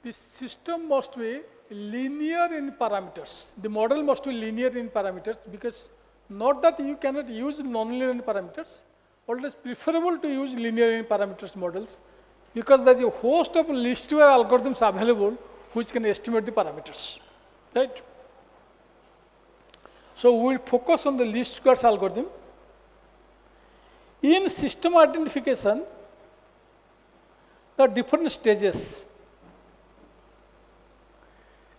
The system must be linear in parameters. The model must be linear in parameters because not that you cannot use nonlinear in parameters, always preferable to use linear in parameters models because there is a host of least square algorithms available which can estimate the parameters, right? So we will focus on the least squares algorithm. In system identification, there are different stages.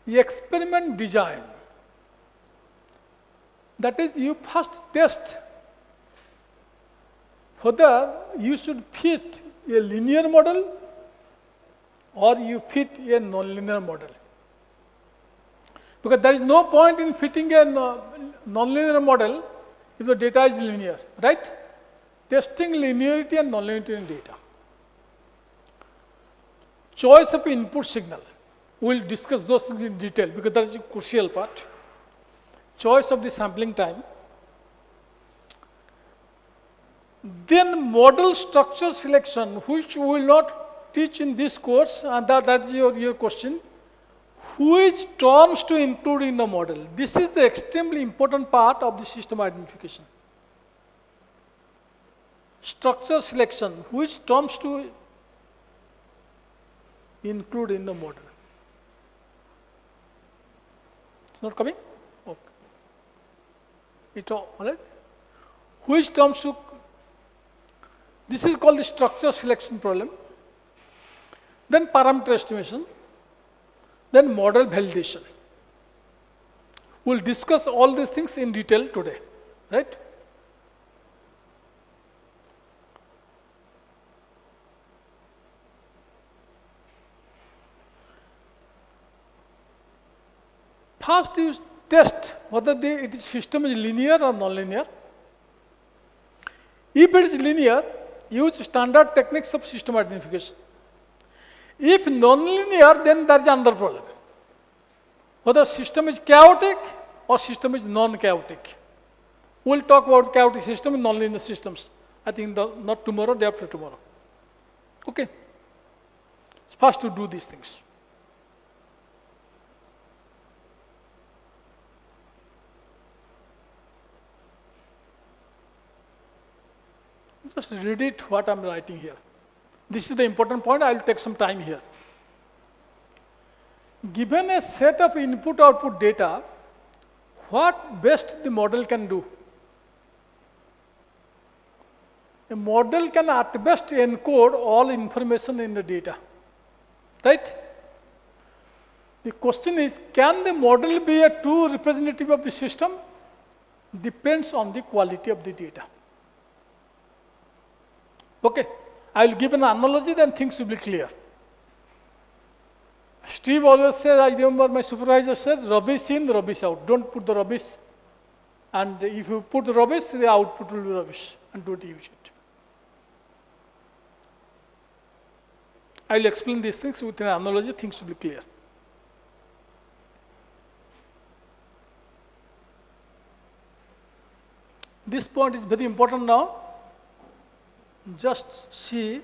The experiment design, that is, you first test whether you should fit a linear model or you fit a nonlinear model. Because there is no point in fitting a nonlinear model if the data is linear, right? Testing linearity and nonlinearity in data. Choice of input signal. We will discuss those things in detail because that is a crucial part. Choice of the sampling time. Then model structure selection, which we will not teach in this course, and that is your question. Which terms to include in the model? This is the extremely important part of the system identification. Structure selection, which terms to include in the model? It's not coming? Okay. All right. Which terms to, this is called the structure selection problem. Then parameter estimation. Then model validation. We'll discuss all these things in detail today, right? First, you test whether the system is linear or nonlinear. If it is linear, use standard techniques of system identification. If nonlinear, then there is another problem. Whether system is chaotic or system is non-chaotic. We'll talk about chaotic system and nonlinear systems. I think not tomorrow, day after tomorrow. Okay. First to do these things. Just read it what I'm writing here. This is the important point. I'll take some time here. Given a set of input-output data, what best the model can do? A model can at best encode all information in the data, right? The question is, can the model be a true representative of the system? Depends on the quality of the data. Okay, I will give an analogy, then things will be clear. Steve always says, I remember my supervisor said, rubbish in, rubbish out. Don't put the rubbish. And if you put the rubbish, the output will be rubbish, and don't use it. I will explain these things with an analogy, things will be clear. This point is very important now. Just see.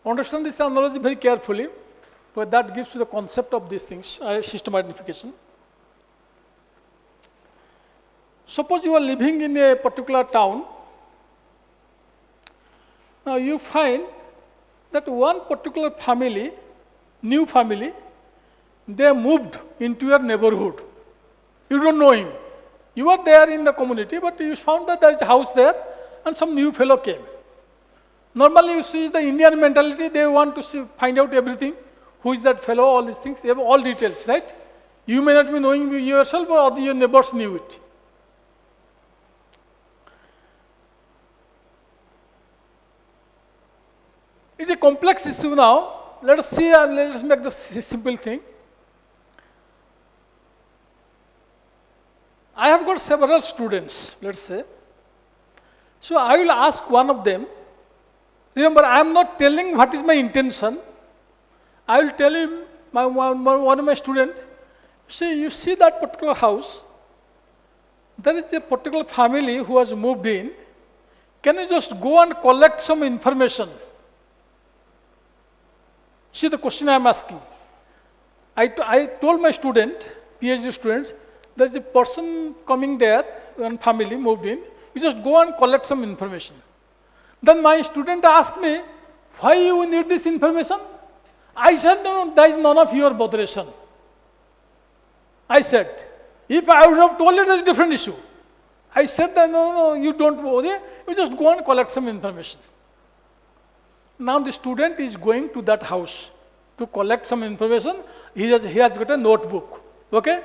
Understand this analogy very carefully, but that gives you the concept of these things, system identification. Suppose you are living in a particular town. Now you find that one particular family, new family, they moved into your neighborhood. You don't know him. You are there in the community, but you found that there is a house there and some new fellow came. Normally you see the Indian mentality, they want to find out everything. Who is that fellow, all these things, they have all details, right? You may not be knowing yourself, or your neighbors knew it. It's a complex issue now. Let us see, let us make the simple thing. I have got several students, let's say. So I will ask one of them, Remember, I am not telling what is my intention. I will tell him, one of my students, see, you see that particular house, there is a particular family who has moved in. Can you just go and collect some information? See the question I am asking. I told my student, PhD students, there is a person coming there, one family moved in. You just go and collect some information. Then my student asked me, why you need this information? I said, no, that is none of your botheration. I said, if I would have told you, that's a different issue. I said that, no, you don't worry, you just go and collect some information. Now the student is going to that house to collect some information. He has got a notebook, okay?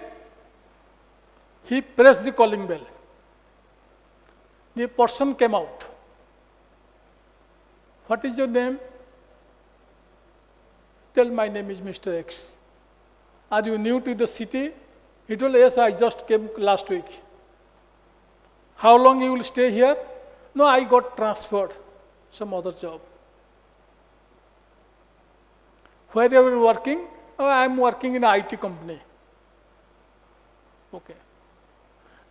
He pressed the calling bell. The person came out. What is your name? Tell, my name is Mr. X. Are you new to the city? He told, yes, I just came last week. How long you will stay here? No, I got transferred, some other job. Where are you working? Oh, I am working in an IT company. Okay.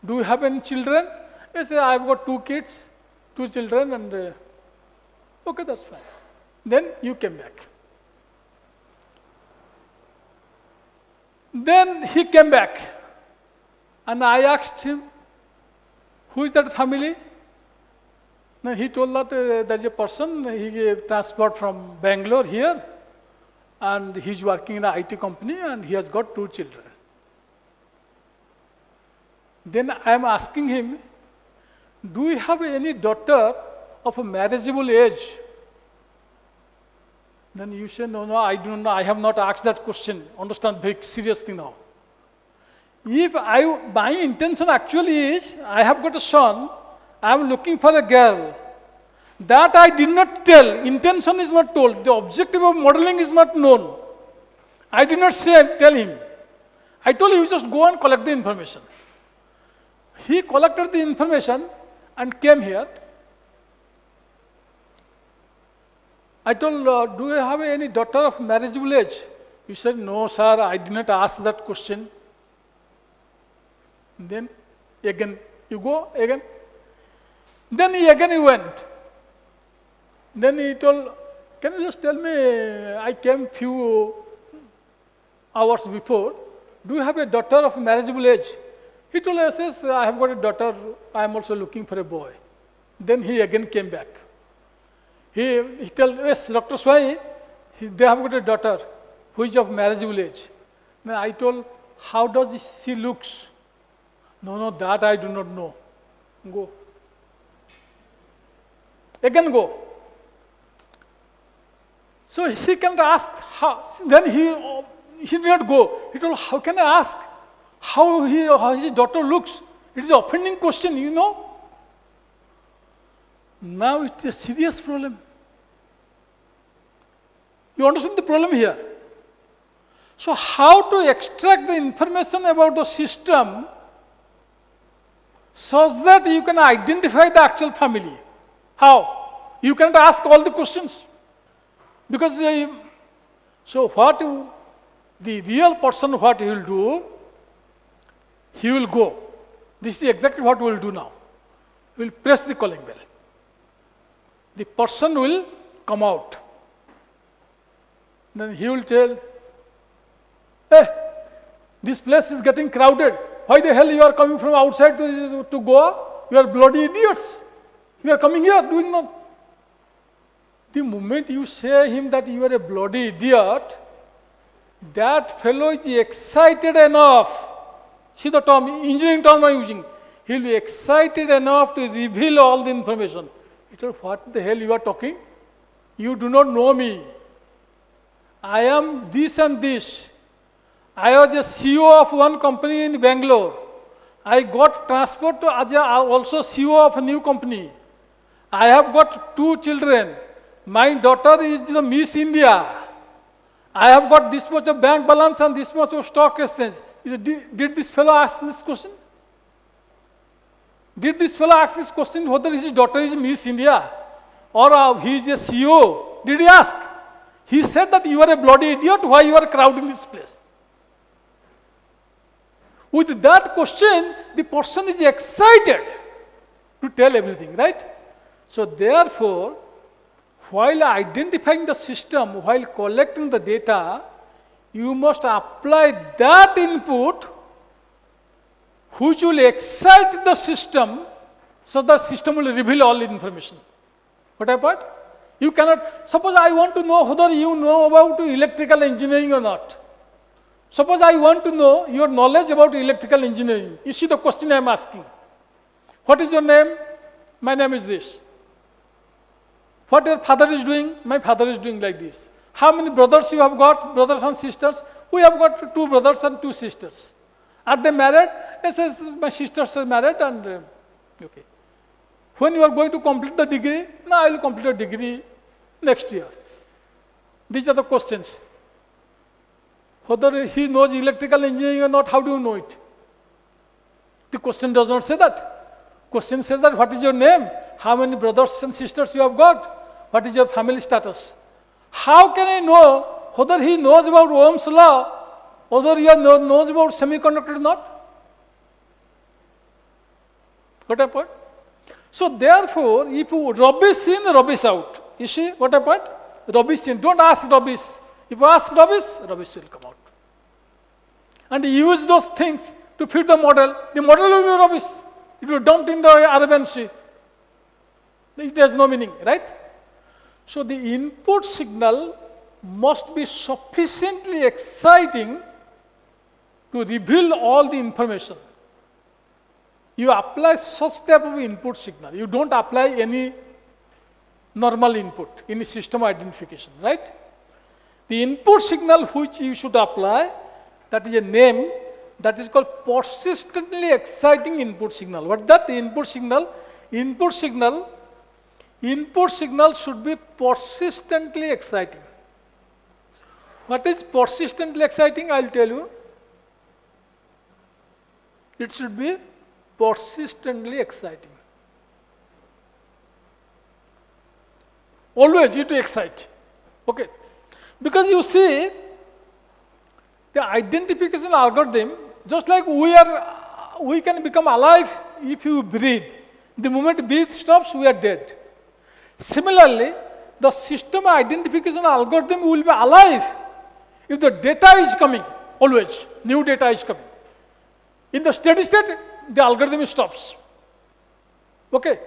Do you have any children? Yes, I have got 2 kids, 2 children, and okay, that's fine. Then you came back. Then he came back, and I asked him, who is that family? Now he told that there is a person, he transferred from Bangalore here, and he's working in an IT company, and he has got 2 children. Then I am asking him, do you have any daughter of a marriageable age? Then you say, no, I don't know, I have not asked that question. Understand, very seriously now. If my intention actually is, I have got a son, I am looking for a girl. That I did not tell, intention is not told, the objective of modeling is not known. I did not tell him. I told him, you just go and collect the information. He collected the information and came here. I told, do you have any daughter of marriageable age? He said, no, sir, I did not ask that question. Then again, you go again. Then he went. Then he told, can you just tell me, I came few hours before, do you have a daughter of marriageable age? He told us, yes, I have got a daughter, I am also looking for a boy. Then he again came back. He told, yes, Dr. Swai, they have got a daughter who is of marriageable age. Then I told, how does she looks? No, that I do not know. Go. Again go. So he can ask how. Then he did not go. He told, how can I ask how his daughter looks? It is an offending question, you know. Now it is a serious problem. You understand the problem here? So how to extract the information about the system such that you can identify the actual family? How? You cannot ask all the questions. Because the real person, what he will do, he will go. This is exactly what we will do now. We will press the calling bell. The person will come out. Then he will tell, hey, this place is getting crowded. Why the hell you are coming from outside to Goa? You are bloody idiots. You are coming here doing no. The moment you say him that you are a bloody idiot, that fellow is excited enough. See the term, engineering term I am using. He will be excited enough to reveal all the information. He told, what the hell you are talking? You do not know me. I am this and this. I was a CEO of one company in Bangalore. I got transferred to also CEO of a new company. I have got 2 children. My daughter is the Miss India. I have got this much of bank balance and this much of stock exchange. Did this fellow ask this question? Did this fellow ask this question whether his daughter is Miss India? or he is a CEO? Did he ask? He said that you are a bloody idiot, why you are crowding this place? With that question, the person is excited to tell everything, right? So therefore, while identifying the system, while collecting the data, you must apply that input which will excite the system, so the system will reveal all the information. What happened? You cannot, suppose I want to know whether you know about electrical engineering or not. Suppose I want to know your knowledge about electrical engineering. You see the question I am asking. What is your name? My name is this. What your father is doing? My father is doing like this. How many brothers you have got? Brothers and sisters? We have got 2 brothers and 2 sisters. Are they married? Yes, my sisters are married and okay. When you are going to complete the degree? No, I will complete a degree next year. These are the questions. Whether he knows electrical engineering or not, how do you know it? The question does not say that. Question says that what is your name? How many brothers and sisters you have got? What is your family status? How can I know whether he knows about Ohm's law, whether he knows about semiconductor or not? What happened? So therefore, if you rubbish in, rubbish out. You see what happened? Rubbish in. Don't ask rubbish. If you ask rubbish, rubbish will come out. And use those things to fit the model will be rubbish. It will dumped in the Arabian Sea. It has no meaning, right? So the input signal must be sufficiently exciting to reveal all the information. You apply such type of input signal. You don't apply any normal input in the system identification, right? The input signal which you should apply, that is a name, that is called persistently exciting input signal. What is that? The input signal? Input signal should be persistently exciting. What is persistently exciting? I will tell you. It should be persistently exciting. Always you have to excite. Okay. Because you see, the identification algorithm, just like we can become alive if you breathe. The moment breath stops, we are dead. Similarly, the system identification algorithm will be alive if the data is coming, always, new data is coming. In the steady state, the algorithm stops. Okay.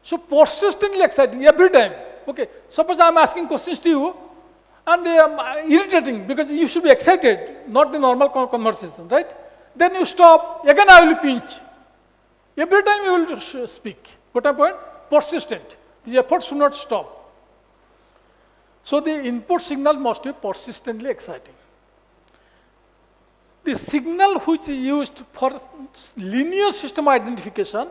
So persistently exciting every time. Okay. Suppose I am asking questions to you and irritating because you should be excited, not the normal conversation, right? Then you stop, again I will pinch. Every time you will speak. What a point? Persistent. The effort should not stop. So the input signal must be persistently exciting. The signal which is used for linear system identification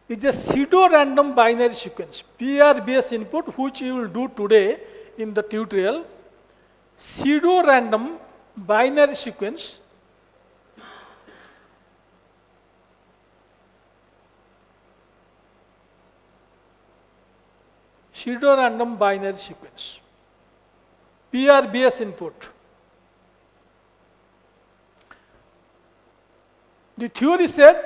is a pseudo-random binary sequence, PRBS input, which you will do today in the tutorial. Pseudo-random binary sequence pseudo-random binary sequence, PRBS input. The theory says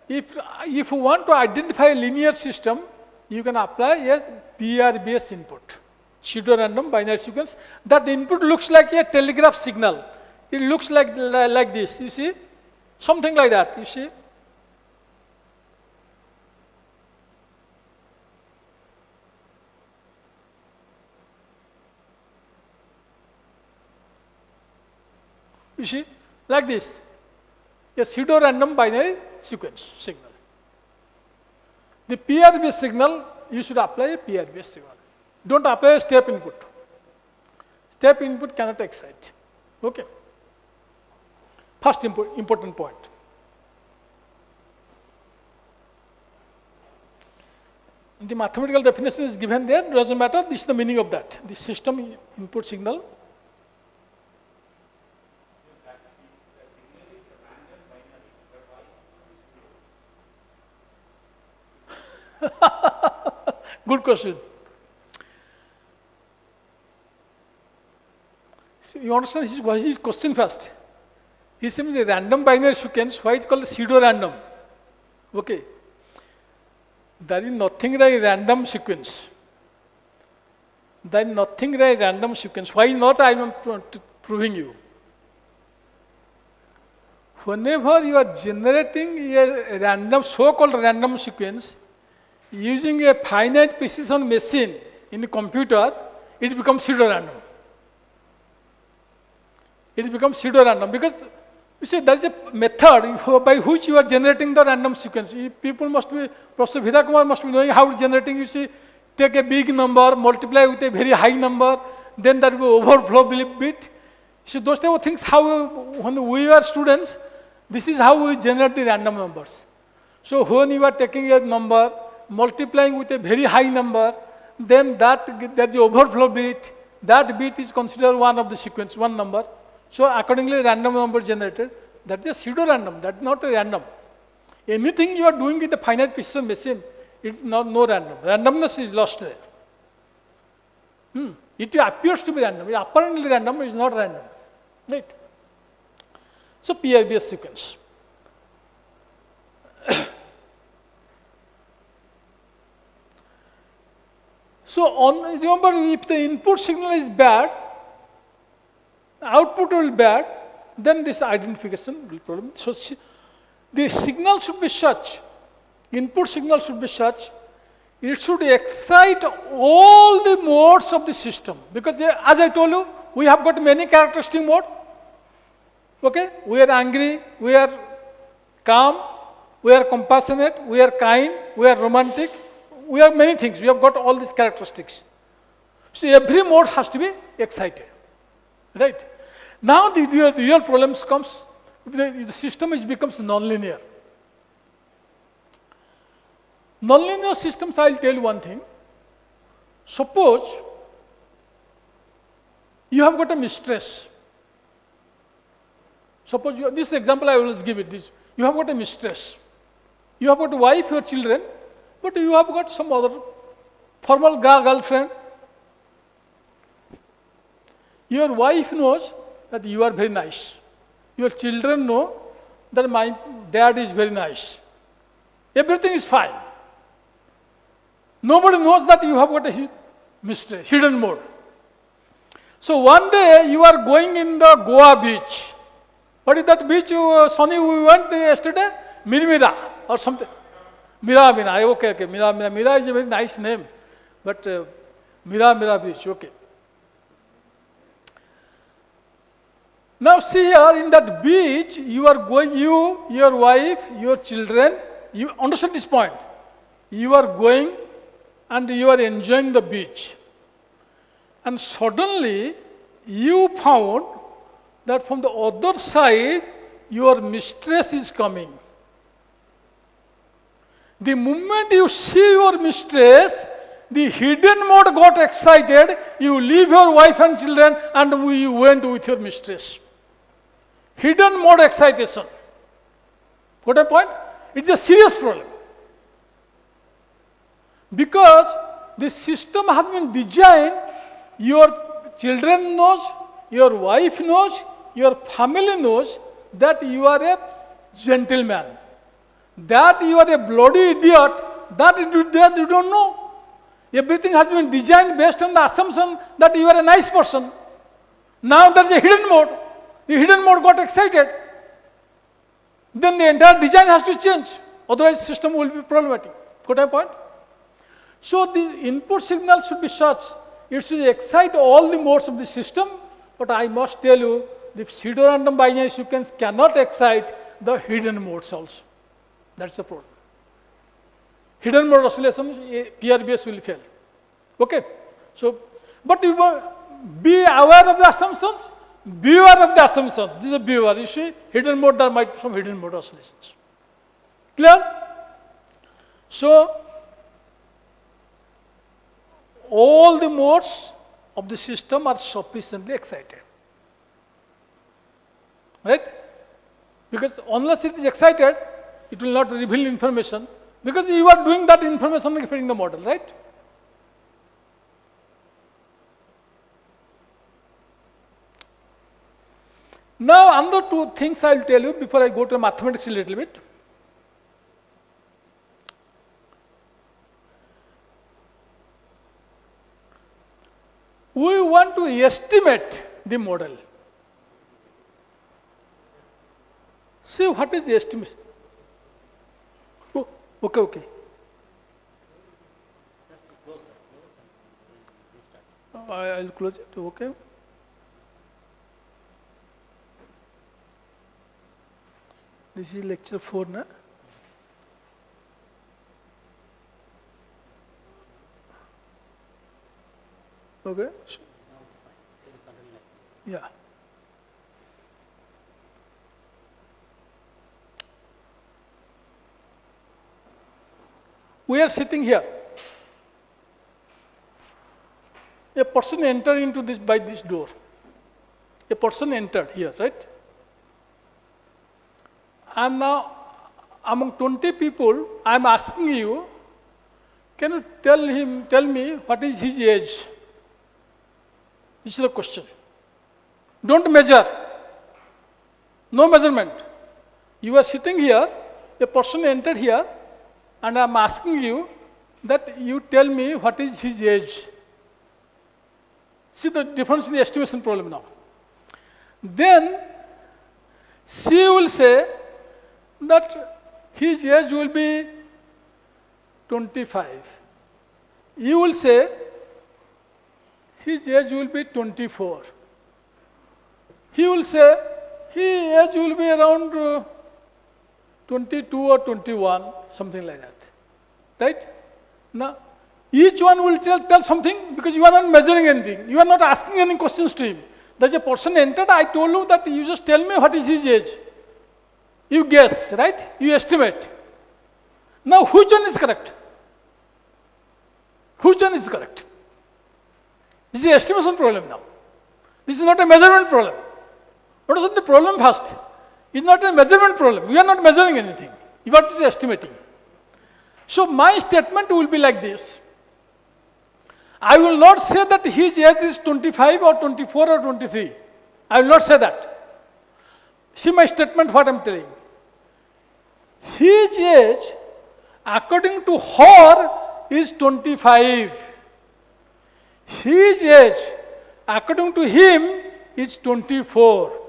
if you want to identify a linear system, you can apply as PRBS input, pseudo-random binary sequence. That input looks like a telegraph signal. It looks like this, you see? Something like that, you see? You see, like this, a pseudo-random binary sequence signal. The PRBS signal, you should apply a PRBS signal. Don't apply a step input. Step input cannot excite. Okay. First important point. The mathematical definition is given there, doesn't matter, this is the meaning of that. The system input signal. Good question. So you understand his question first. He said the random binary sequence, why it's called pseudo-random. Okay. There is nothing like random sequence. There is nothing like random sequence. Why not? I am proving you. Whenever you are generating a random, so-called random sequence, using a finite precision machine in the computer, it becomes pseudo-random. It becomes pseudo-random because you see, there is a method by which you are generating the random sequence. People must be, Professor Virakumar must be knowing how generating. You see, take a big number, multiply with a very high number, then there will be overflow bit. So those type of things, how when we were students, this is how we generate the random numbers. So when you are taking a number, multiplying with a very high number, then there is the overflow bit. That bit is considered one of the sequence, one number. So accordingly, random number generated. That is a pseudo-random. That is not a random. Anything you are doing with a finite precision machine, it is not no random. Randomness is lost there. It appears to be random. It apparently random. It is not random. Right? So PRBS sequence. So remember, if the input signal is bad, output will be bad, then this identification will problem. So the signal should be such, input signal should be such, it should excite all the modes of the system. Because as I told you, we have got many characteristic modes. Okay? We are angry, we are calm, we are compassionate, we are kind, we are romantic, we are many things. We have got all these characteristics. So every mode has to be excited. Right? Now the real problems comes, the system becomes nonlinear. Nonlinear systems, I will tell you one thing. Suppose you have got a mistress. Suppose this example I always give it. You have got a mistress. You have got a wife, your children, but you have got some other formal girlfriend. Your wife knows that you are very nice. Your children know that my dad is very nice. Everything is fine. Nobody knows that you have got a mistress, hidden mode. So one day you are going in the Goa beach. What is that beach, Sonny, we went yesterday? Mira or something. Mira, okay. Mira is a very nice name. But Mira beach, okay. Now see here, in that beach, you are going, your wife, your children, you understand this point. You are going and you are enjoying the beach. And suddenly, you found that from the other side, your mistress is coming. The moment you see your mistress, the hidden mode got excited, you leave your wife and children and you went with your mistress. Hidden mode excitation. Got a point? It's a serious problem. Because the system has been designed, your children knows, your wife knows, your family knows that you are a gentleman. That you are a bloody idiot, that you don't know. Everything has been designed based on the assumption that you are a nice person. Now there is a hidden mode. The hidden mode got excited. Then the entire design has to change. Otherwise, system will be problematic. Got a point? So the input signal should be such, it should excite all the modes of the system, but I must tell you, the pseudo-random binary sequence cannot excite the hidden modes also. That's the problem. Hidden mode oscillations, PRBS will fail. Okay? So, but you be aware of the assumptions, beware of the assumptions. This is a beware. You see, hidden mode, there might be some hidden mode oscillations. Clear? So, all the modes of the system are sufficiently excited. Right? Because unless it is excited, it will not reveal information. Because you are doing that information referring the model, right? Now, another two things I will tell you before I go to mathematics a little bit. We want to estimate the model. See what is the estimation? Oh, okay. I'll close it, okay. This is lecture 4, na? Okay. Yeah. We are sitting here. A person entered into this by this door. A person entered here, right? I am now among 20 people. I am asking you, can you tell me what is his age? This is the question. Don't measure. No measurement. You are sitting here, a person entered here, and I am asking you that you tell me what is his age. See the difference in the estimation problem now. Then she will say that his age will be 25. You will say his age will be 24. He will say his age will be around 22 or 21, something like that. Right? Now, each one will tell something because you are not measuring anything. You are not asking any questions to him. There's a person entered, I told you that you just tell me what is his age. You guess, right? You estimate. Now, which one is correct? Which one is correct? This is an estimation problem now. This is not a measurement problem. What is the problem first? It's not a measurement problem. We are not measuring anything. You are just estimating. So my statement will be like this. I will not say that his age is 25 or 24 or 23. I will not say that. See my statement, what I am telling. His age, according to her, is 25. His age, according to him, is 24.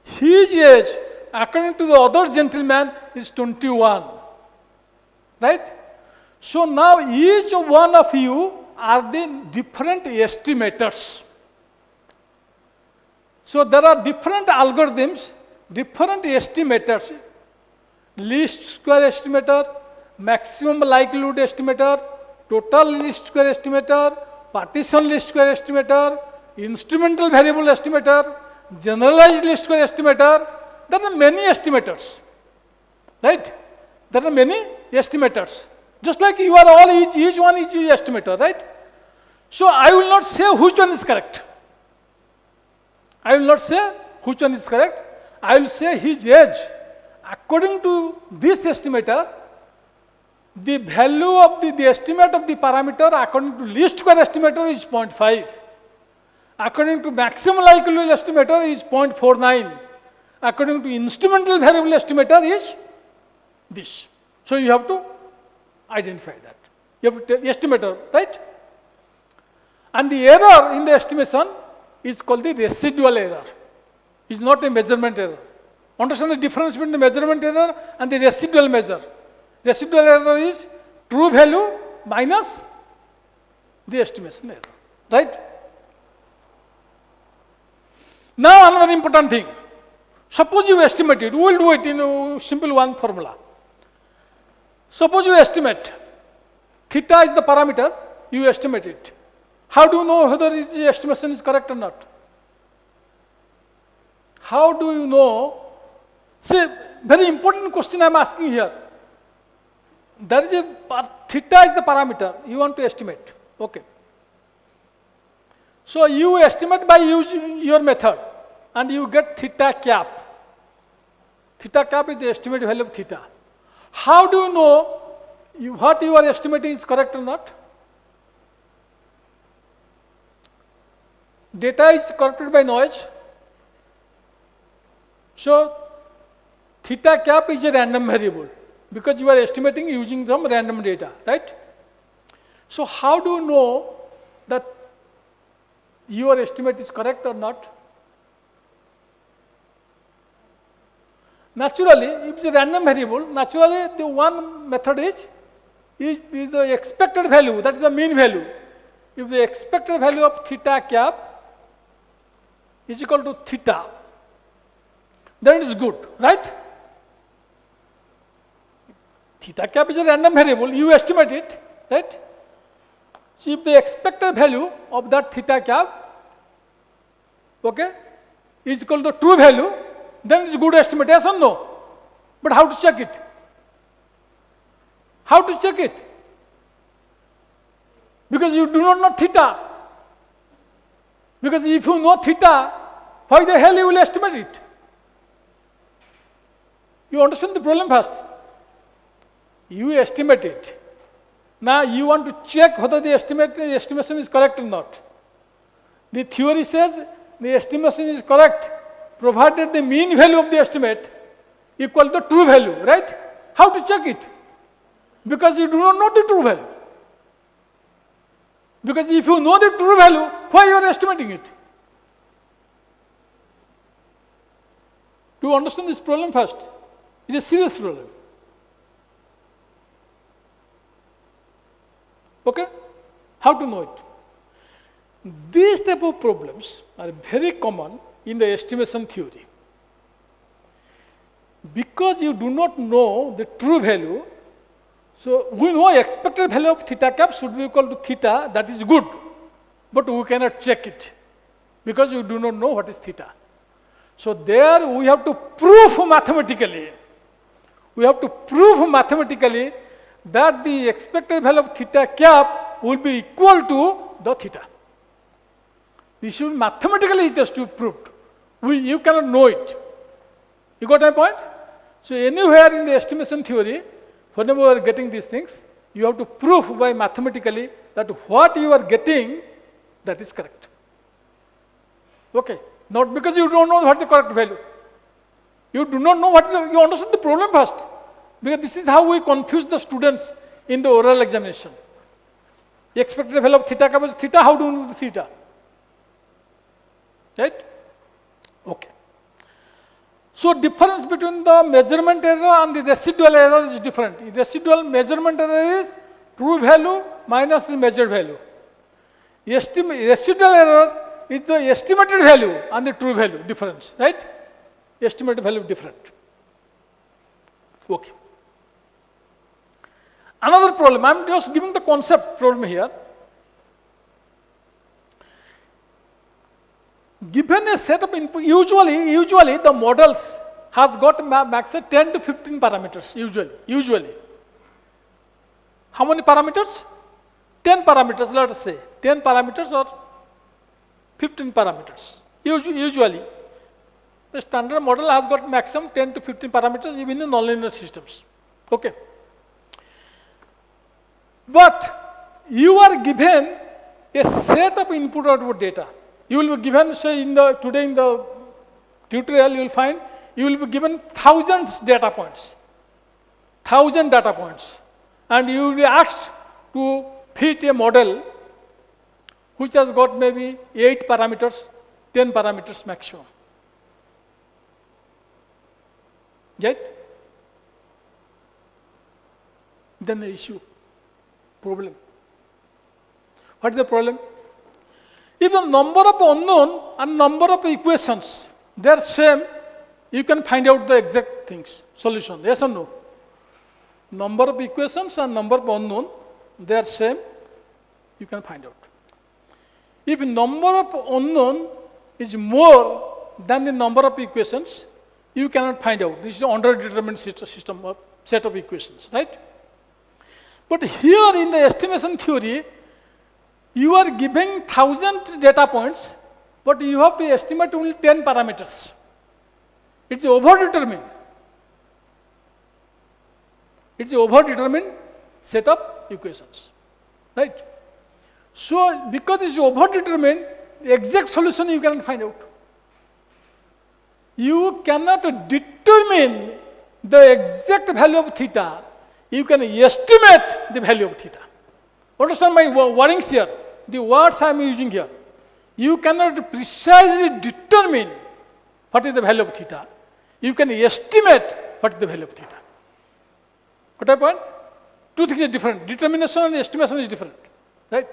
His age, according to the other gentleman, is 21. Right? So now each one of you are the different estimators. So there are different algorithms, different estimators. Least square estimator, maximum likelihood estimator, total least square estimator, partition least square estimator, instrumental variable estimator, generalized least square estimator. There are many estimators. Right? There are many estimators. Just like you are all, each one is an estimator, right? So I will not say which one is correct. I will not say which one is correct. I will say his age. According to this estimator, the value of the estimate of the parameter according to least square estimator is 0.5. According to maximum likelihood estimator is 0.49. According to instrumental variable estimator is this. So you have to identify that. You have to estimator, right? And the error in the estimation is called the residual error. It's not a measurement error. Understand the difference between the measurement error and the residual measure. Residual error is true value minus the estimation error, right? Now another important thing. Suppose you estimate it. We will do it in a simple one formula. Suppose you estimate. Theta is the parameter. You estimate it. How do you know whether the estimation is correct or not? How do you know? See, very important question I am asking here. There is theta is the parameter you want to estimate. Okay. So you estimate by your method and you get theta cap. Theta cap is the estimated value of theta. How do you know what you are estimating is correct or not? Data is corrupted by noise. So theta cap is a random variable because you are estimating using some random data, right? So how do you know that your estimate is correct or not? Naturally, if it's a random variable, naturally the one method is the expected value, that is the mean value. If the expected value of theta cap is equal to theta, then it is good, right? Theta cap is a random variable, you estimate it, right? So if the expected value of that theta cap, okay, is equal to the true value, then it is good estimate, yes or no? But how to check it? How to check it? Because you do not know theta. Because if you know theta, why the hell you will estimate it? You understand the problem first? You estimate it. Now you want to check whether the estimation is correct or not. The theory says the estimation is correct provided the mean value of the estimate equal to true value, right? How to check it? Because you do not know the true value. Because if you know the true value, why you are estimating it? Do you understand this problem first? It's a serious problem. Okay? How to know it? These type of problems are very common in the estimation theory. Because you do not know the true value, so we know expected value of theta cap should be equal to theta, that is good. But we cannot check it because you do not know what is theta. So there we have to prove mathematically. We have to prove mathematically that the expected value of theta cap will be equal to the theta. This should mathematically it has to be proved. You cannot know it. You got my point? So anywhere in the estimation theory, whenever you are getting these things, you have to prove by mathematically that what you are getting, that is correct. Okay. Not because you don't know what is the correct value. You do not know what is you understand the problem first. Because this is how we confuse the students in the oral examination. The expected value of theta cap is theta, how do you know the theta? Right? Okay. So difference between the measurement error and the residual error is different. The residual measurement error is true value minus the measured value. Residual error is the estimated value and the true value difference, right? Estimated value different. Okay. Another problem, I am just giving the concept problem here. Given a set of input, usually the models has got max 10 to 15 parameters, usually. How many parameters? 10 parameters, let us say. 10 parameters or 15 parameters. Usually, the standard model has got maximum 10 to 15 parameters even in nonlinear systems. Okay. But you are given a set of input-output data. You will be given, say, today in the tutorial, you will find you will be given thousands data points, 1,000 data points, and you will be asked to fit a model which has got maybe 8 parameters, 10 parameters maximum. Right? Then the issue, problem. What is the problem? If the number of unknown and number of equations, they are same, you can find out the exact things, solution, yes or no? Number of equations and number of unknown, they are same, you can find out. If number of unknown is more than the number of equations, you cannot find out. This is an underdetermined system of set of equations, right? But here in the estimation theory, you are giving 1,000 data points, but you have to estimate only 10 parameters. It's overdetermined. It's an overdetermined set of equations, right? So, because it's overdetermined, the exact solution you cannot find out. You cannot determine the exact value of theta. You can estimate the value of theta. Understand my wordings here? The words I am using here. You cannot precisely determine what is the value of theta. You can estimate what is the value of theta. Got my point? Two things are different. Determination and estimation is different. Right?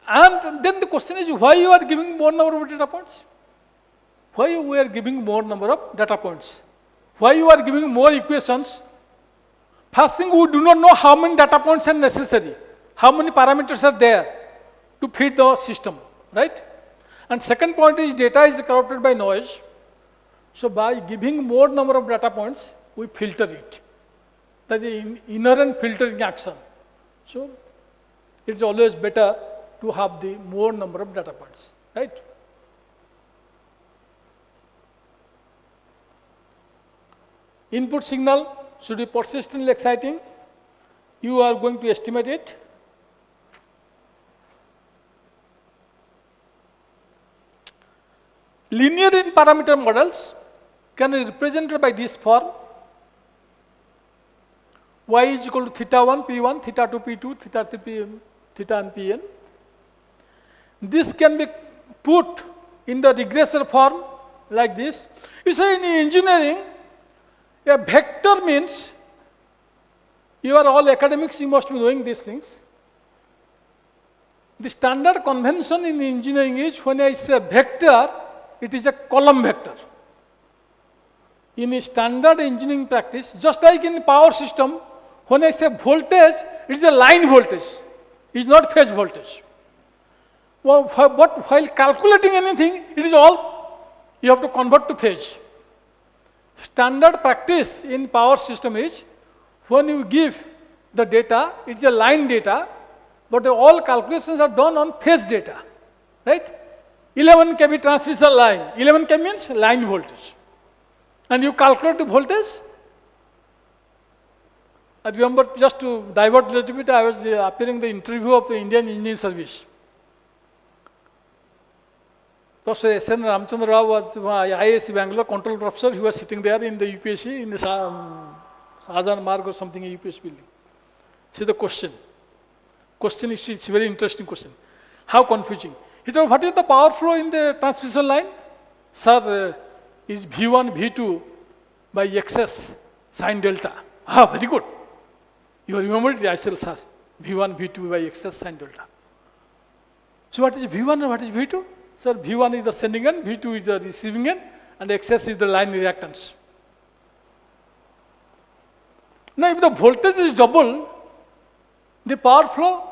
And then the question is, why you are giving more number of data points? Why we are giving more number of data points? Why you are giving more equations? First thing, we do not know how many data points are necessary, how many parameters are there to feed the system, right? And second point is, data is corrupted by noise. So by giving more number of data points, we filter it. That is inherent filtering action. So it's always better to have the more number of data points, right? Input signal should be persistently exciting. You are going to estimate it. Linear in parameter models can be represented by this form. Y is equal to theta 1 P1, theta 2 P2, theta 3 P, theta and Pn. This can be put in the regressor form like this. You say in engineering, a vector means, you are all academics, you must be knowing these things. The standard convention in engineering is, when I say vector, it is a column vector. In a standard engineering practice, just like in power system, when I say voltage, it is a line voltage. It is not phase voltage. Well, but while calculating anything, it is all, you have to convert to phase. Standard practice in power system is, when you give the data, it is a line data, but all calculations are done on phase data, right? 11 kV transmission line, 11 kV means line voltage. And you calculate the voltage. I remember, just to divert a little bit, I was appearing the interview of the Indian Engineering Service. Professor S.N. Ramchandra Rao was IISc Bangalore control professor. He was sitting there in the UPSC, in the Shahjahan Marg or something, UPSC building. See the question. Question is, it's a very interesting question. How confusing. He told, what is the power flow in the transmission line? Sir, is V1, V2 by XS sine delta. Ah, very good. You remembered it? I said, sir, V1, V2 by XS sine delta. So what is V1 and what is V2? Sir, V1 is the sending end, V2 is the receiving end, and XS is the line reactance. Now, if the voltage is double, the power flow,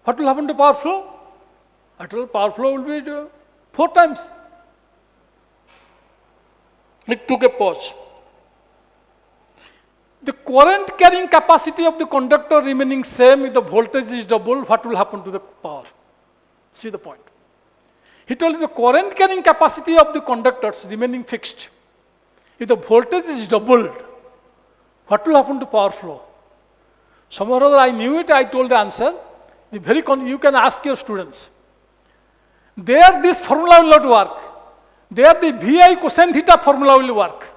what will happen to power flow? Actual power flow will be 4 times. It took a pause. The current carrying capacity of the conductor remaining same, if the voltage is double, what will happen to the power? See the point. He told you the current carrying capacity of the conductors remaining fixed. If the voltage is doubled, what will happen to power flow? Somehow or other I knew it, I told the answer. You can ask your students. There this formula will not work. There the VI cosine theta formula will work.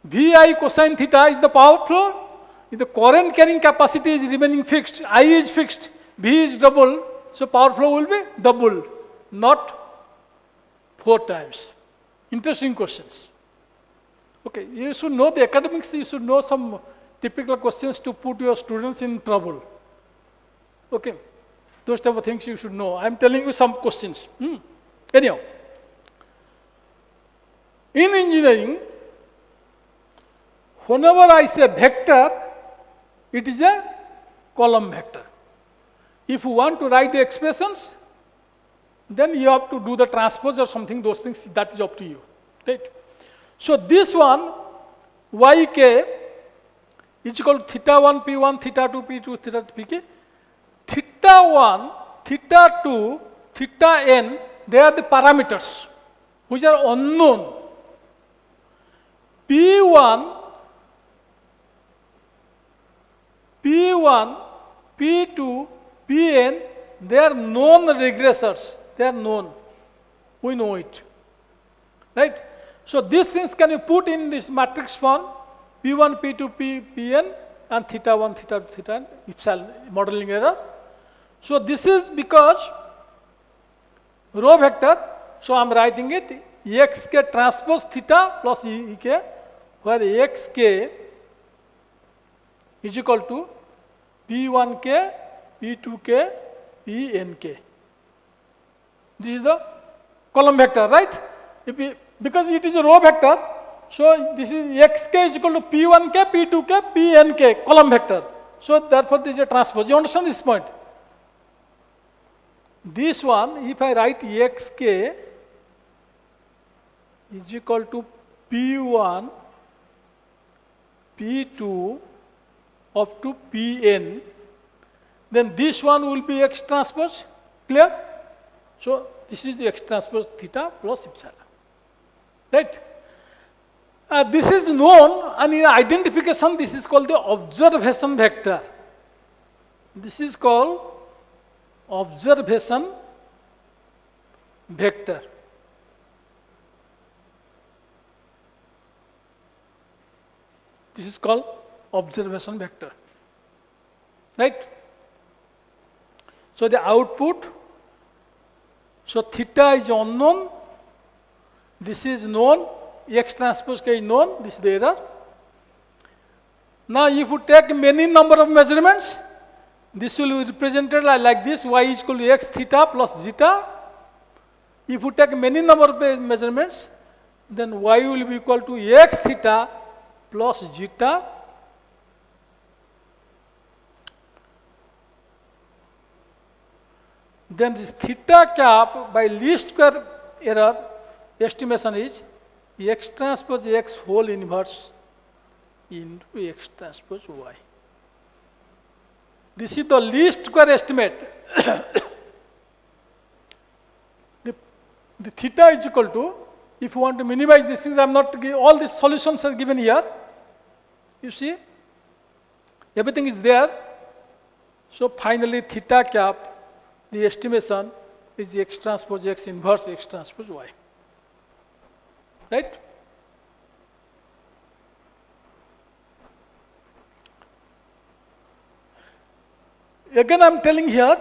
VI cosine theta is the power flow. If the current carrying capacity is remaining fixed, I is fixed, V is double, so power flow will be double, not 4 times. Interesting questions. Okay, you should know the academics, you should know some typical questions to put your students in trouble. Okay, those type of things you should know. I am telling you some questions. Anyhow, in engineering, whenever I say vector, it is a column vector. If you want to write the expressions, then you have to do the transpose or something, those things, that is up to you. Right? So this one, yk is equal to theta 1 p1, theta 2 p2, theta 3 pk. Theta 1, theta 2, theta n, they are the parameters which are unknown. P1, P2, Pn, they are known regressors. They are known. We know it. Right? So these things can be put in this matrix form, P1, P2, Pn, and theta 1, theta 2, theta n, epsilon, modeling error. So this is because row vector, so I am writing it xk transpose theta plus ek, where xk is equal to P1k, P2k, Pnk. This is the column vector, right? Because it is a row vector, so this is xk is equal to P1k, P2k, Pnk, column vector. So therefore this is a transpose. You understand this point? This one, if I write xk is equal to P1, P2 up to Pn, then this one will be x transpose. Clear? So this is the x transpose theta plus epsilon. Right? This is known, and in identification this is called the observation vector. This is called observation vector. This is called observation vector. Right? So the output, so theta is unknown, this is known, x transpose k is known, this is the error. Now if you take many number of measurements, this will be represented like this, y is equal to x theta plus zeta. If you take many number of measurements, then y will be equal to x theta plus zeta. Then this theta cap by least square error estimation is x transpose x whole inverse into x transpose y. This is the least square estimate. the theta is equal to, if you want to minimize these things, I am not giving, all these solutions are given here. You see, everything is there. So finally theta cap, the estimation is x transpose x inverse x transpose y. Right? Again I am telling here,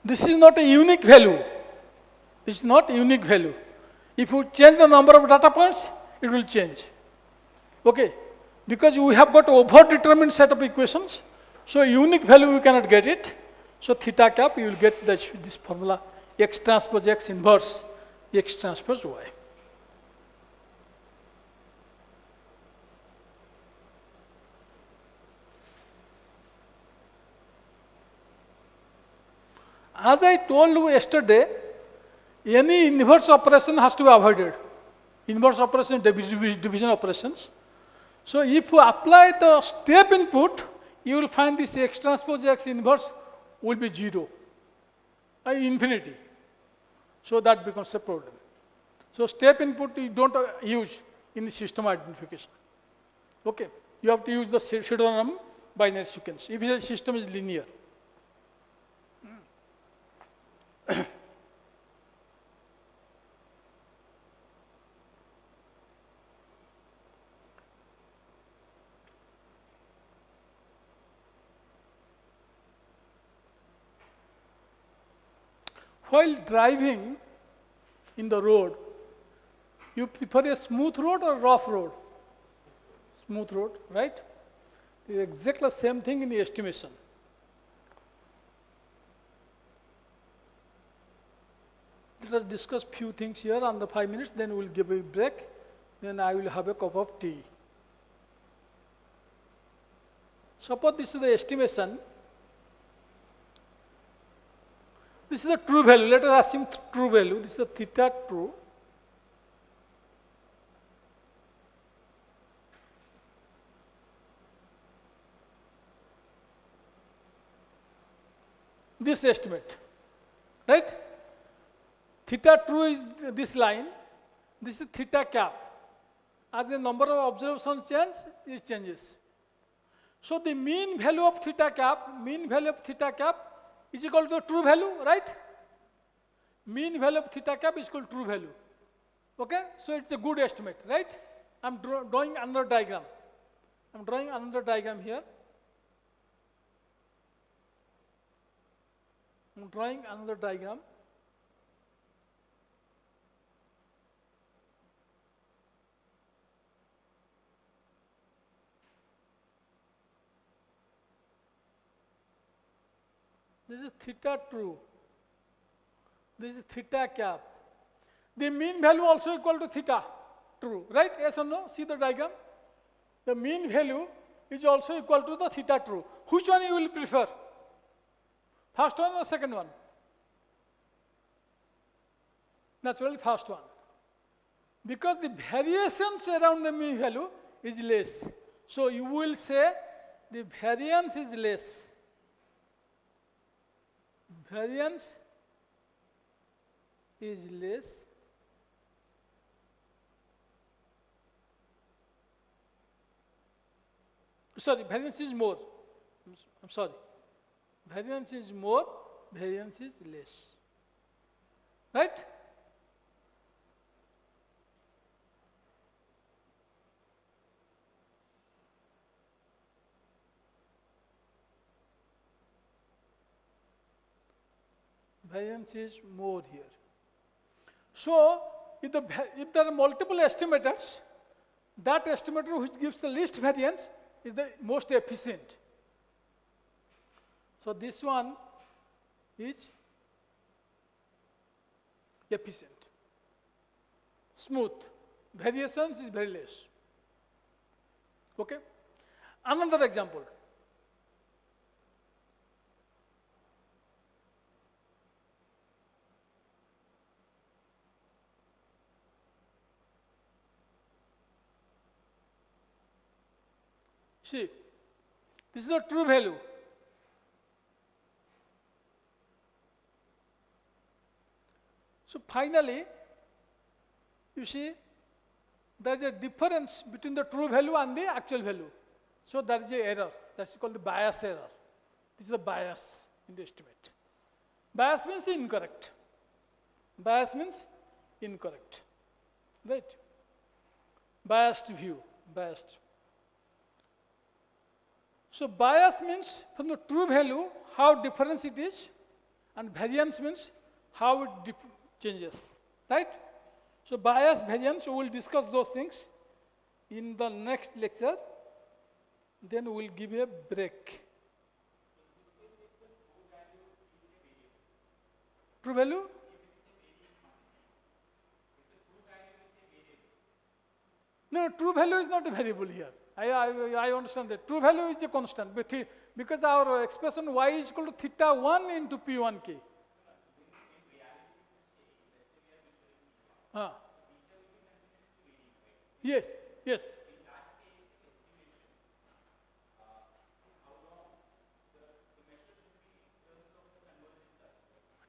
this is not a unique value. It is not a unique value. If you change the number of data points, it will change. Okay? Because we have got over-determined set of equations, so unique value we cannot get it. So theta cap, you will get this formula, x transpose x inverse x transpose y. As I told you yesterday, any inverse operation has to be avoided. Inverse operation, division operations. So if you apply the step input, you will find this x transpose x inverse will be 0, infinity. So that becomes a problem. So step input you don't use in the system identification. Okay, you have to use the pseudonym binary sequence if the system is linear. While driving in the road, you prefer a smooth road or rough road? Smooth road, right? It is exactly the same thing in the estimation. Let us discuss few things here under 5 minutes, then we will give a break, then I will have a cup of tea. Suppose this is the estimation. This is the true value. Let us assume true value. This is the theta true. This estimate, right? Theta true is this line. This is theta cap. As the number of observations change, it changes. So the mean value of theta cap is equal to the true value, right? mean value of theta cap is equal to true value. Okay, so it's a good estimate, right? I'm drawing another diagram. I'm drawing another diagram here. I'm drawing another diagram. This is theta true. This is theta cap. The mean value also equal to theta true, right? Yes or no? See the diagram? The mean value is also equal to the theta true. Which one you will prefer? First one or second one? Naturally, first one. Because the variations around the mean value is less. So you will say the variance is less. Variance is less. Sorry, variance is more. I'm sorry. Variance is more, variance is less. Right? Variance is more here. So, if there are multiple estimators, that estimator which gives the least variance is the most efficient. So, this one is efficient, smooth, variations is very less. Okay? Another example. See, this is the true value. So finally, you see, there is a difference between the true value and the actual value. So there is an error. That's called the bias error. This is the bias in the estimate. Bias means incorrect. Bias means incorrect. Right? Biased view. Biased. So bias means from the true value, how difference it is, and variance means how it changes, right? So bias, variance, we will discuss those things in the next lecture. Then we will give a break. True value? No, true value is not a variable here. I understand that. True value is a constant because our expression y is equal to theta 1 into P1k. Yes, yes.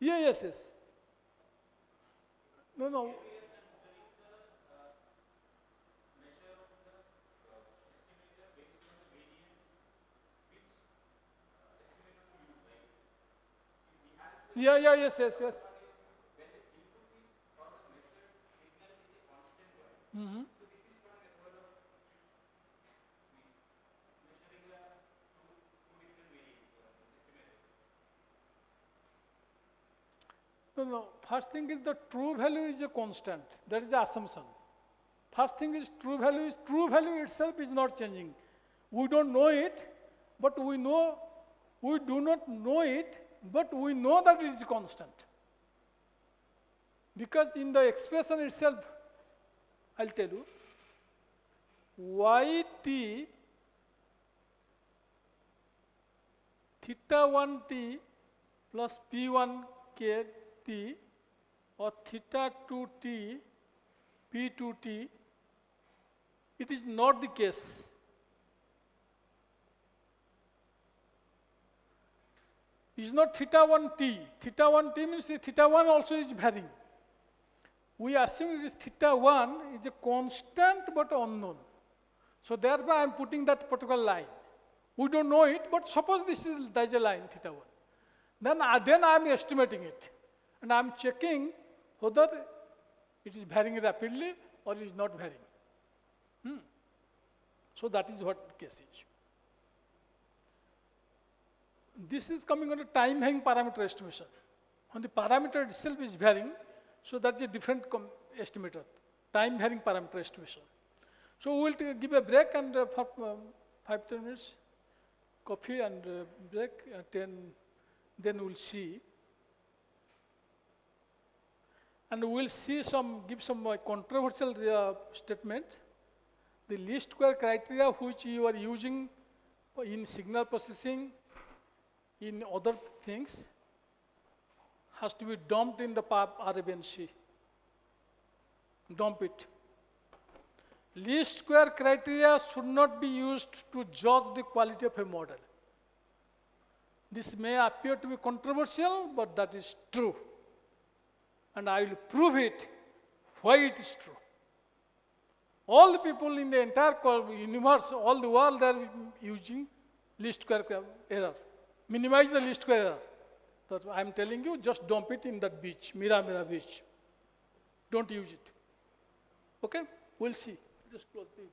Yeah, yes, yes. No. Yeah, yes. Mm-hmm. No. First thing is the true value is a constant. That is the assumption. First thing is true value itself is not changing. We don't know it, but we do not know it, but we know that it is constant. Because in the expression itself, I'll tell you, yt theta 1t plus p1k t or theta 2t p2t, it is not the case. It is not theta 1t. Theta 1t means theta 1 also is varying. We assume this theta 1 is a constant but unknown. So thereby I am putting that particular line. We don't know it, but suppose there is a line theta 1. Then I am estimating it. and I am checking whether it is varying rapidly or it is not varying. So that is what the case is. This is coming under time varying parameter estimation. When the parameter itself is varying, so that's a different estimator, time varying parameter estimation. So we will give a break and for 5-10 minutes, coffee and break, then we'll see. And we'll see give some controversial statement. The least square criteria which you are using in signal processing, in other things, has to be dumped in the RFNC. Dump it. Least square criteria should not be used to judge the quality of a model. This may appear to be controversial, but that is true. And I will prove it why it is true. All the people in the entire universe, all the world, they are using least square error. Minimize the least square error. So I am telling you, just dump it in that beach, Mira beach. Don't use it. Okay? We'll see. Just close the